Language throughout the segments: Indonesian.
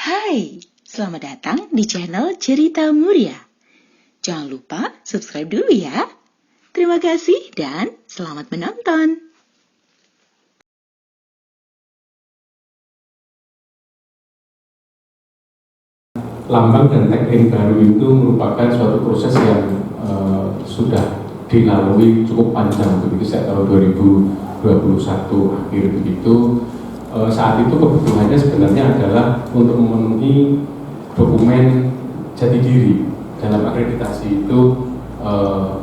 Hai, selamat datang di channel Cerita Muria. Jangan lupa subscribe dulu ya. Terima kasih dan selamat menonton. Lambang dan tagline baru itu merupakan suatu proses yang sudah dilalui cukup panjang begitu sejak tahun 2021 akhir begitu. Saat itu kebutuhannya sebenarnya adalah untuk memenuhi dokumen jati diri. Dalam akreditasi itu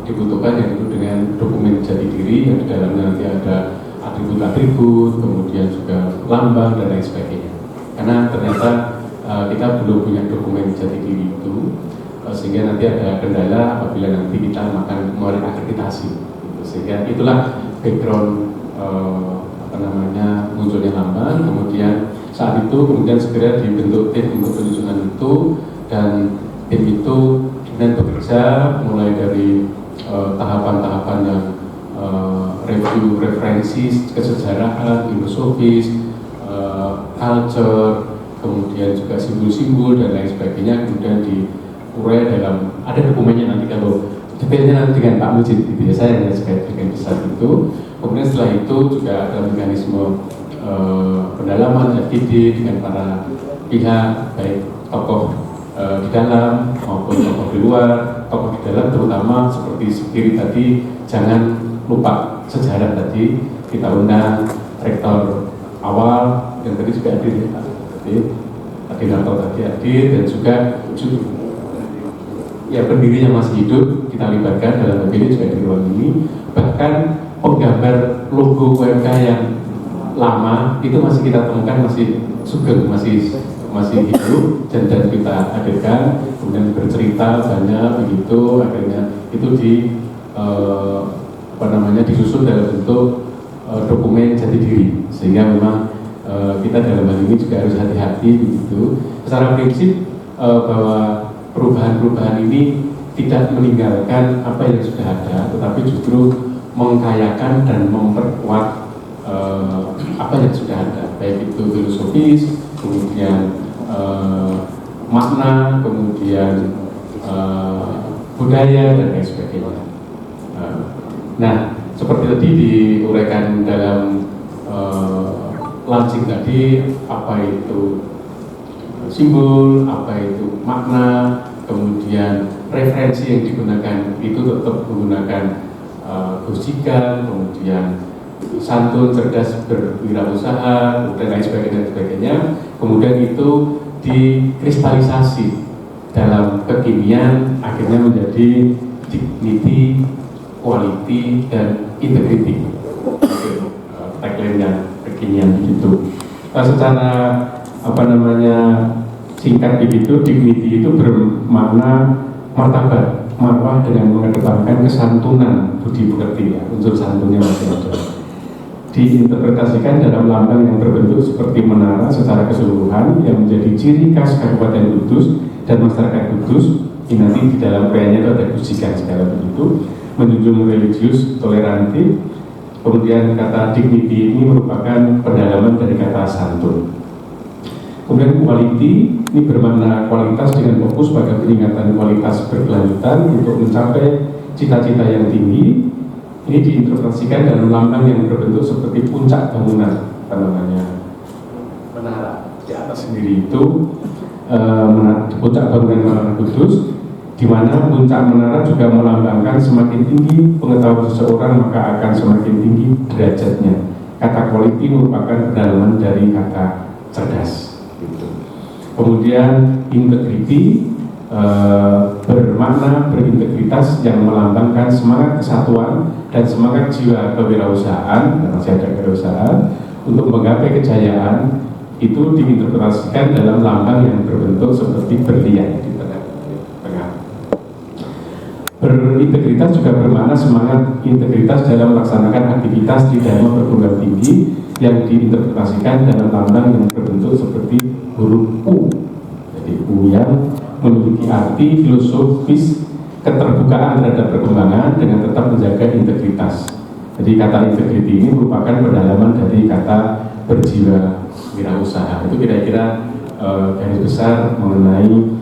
dibutuhkan yang itu dengan dokumen jati diri yang di dalamnya nanti ada atribut-atribut, kemudian juga lambang dan lain sebagainya. Karena ternyata kita belum punya dokumen jati diri itu, sehingga nanti ada kendala apabila nanti kita akan mengeluarkan akreditasi. Sehingga itulah background munculnya lambang. Kemudian saat itu kemudian segera dibentuk tim untuk penyusunan itu, dan tim itu kemudian bekerja mulai dari tahapan-tahapan yang review referensi kesejarahan, filosofis, culture, kemudian juga simbol-simbol dan lain sebagainya, kemudian diurai dalam ada dokumennya nanti kalau detailnya nanti dengan Pak Mujid gitu ya, saya hanya sebagai bagian besar itu. Kemudian setelah itu juga ada mekanisme pendalaman FGD dengan para pihak, baik tokoh di dalam maupun tokoh di luar. Tokoh di dalam terutama seperti sendiri tadi, jangan lupa sejarah tadi, kita undang rektor awal yang tadi juga hadir ya Pak. Adinator tadi hadir, dan juga ya pendirinya masih hidup, kita libatkan dalam ini juga di ruang ini. Bahkan penggambar logo UMK yang lama itu masih kita temukan, masih sugeng, masih hidup, dan kita hadirkan, kemudian bercerita banyak begitu. Akhirnya itu disusun dalam bentuk dokumen jati diri, sehingga memang kita dalam hal ini juga harus hati-hati begitu. Secara prinsip bahwa perubahan-perubahan ini tidak meninggalkan apa yang sudah ada, tetapi justru mengkayakan dan memperkuat apa yang sudah ada, baik itu filosofis, kemudian makna, kemudian budaya dan lain sebagainya. Nah, seperti tadi diuraikan dalam launching tadi, apa itu simbol, apa itu makna, kemudian referensi yang digunakan itu tetap menggunakan Gusjika, kemudian santun, cerdas, berwirausaha, dan lain sebagainya. Kemudian itu dikristalisasi dalam kekinian, akhirnya menjadi dignity, quality, dan integrity. Tagline yang kekinian begitu. Secara singkat begitu, dignity itu bermakna martabat, marwah dengan mengedepankan kesantunan, budi pekerti ya, unsur santunnya masih ada. Diinterpretasikan dalam lambang yang berbentuk seperti menara secara keseluruhan yang menjadi ciri khas Kabupaten Kudus dan masyarakat Kudus. Ini nanti di dalam kayaknya itu ada Gusjika segala begitu, menjunjung religius, toleransi. Kemudian kata dignity ini merupakan pendalaman dari kata santun. Kemudian quality ini bermakna kualitas dengan fokus pada peningkatan kualitas berkelanjutan untuk mencapai cita-cita yang tinggi. Ini diinterpretasikan dalam lambang yang berbentuk seperti puncak bangunan, menara di atas sendiri itu, puncak bangunan Menara Kudus, di mana puncak menara juga melambangkan semakin tinggi pengetahuan seseorang maka akan semakin tinggi derajatnya. Kata quality merupakan pendalaman dari kata cerdas. Kemudian integrity bermakna berintegritas yang melambangkan semangat kesatuan dan semangat jiwa kewirausahaan, dan masih ada kewirausahaan untuk menggapai kejayaan. Itu diinterpretasikan dalam lambang yang berbentuk seperti berlian di tengah. Berintegritas juga bermakna semangat integritas dalam melaksanakan aktivitas di dalam perguruan tinggi yang diinterpretasikan dalam lambang yang berbentuk seperti huruf U. Jadi U yang memiliki arti filosofis keterbukaan terhadap perkembangan dengan tetap menjaga integritas. Jadi kata integrity ini merupakan pendalaman dari kata berjiwa wirausaha. Itu kira-kira garis besar mengenai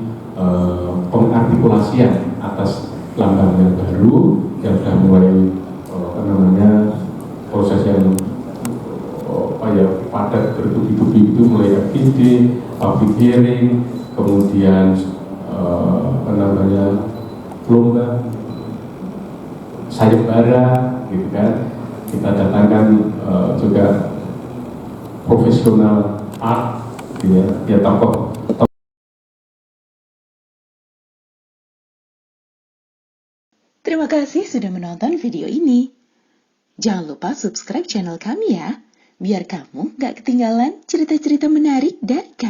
pengartikulasian atas lambang yang baru yang sudah mulai proses yang padat bertubi-tubi itu mulai FGD, public hearing, kemudian lomba sayembara, gitu kan. Kita datangkan juga profesional art, dia tokoh. Terima kasih sudah menonton video ini. Jangan lupa subscribe channel kami ya, biar kamu gak ketinggalan cerita-cerita menarik dari kami.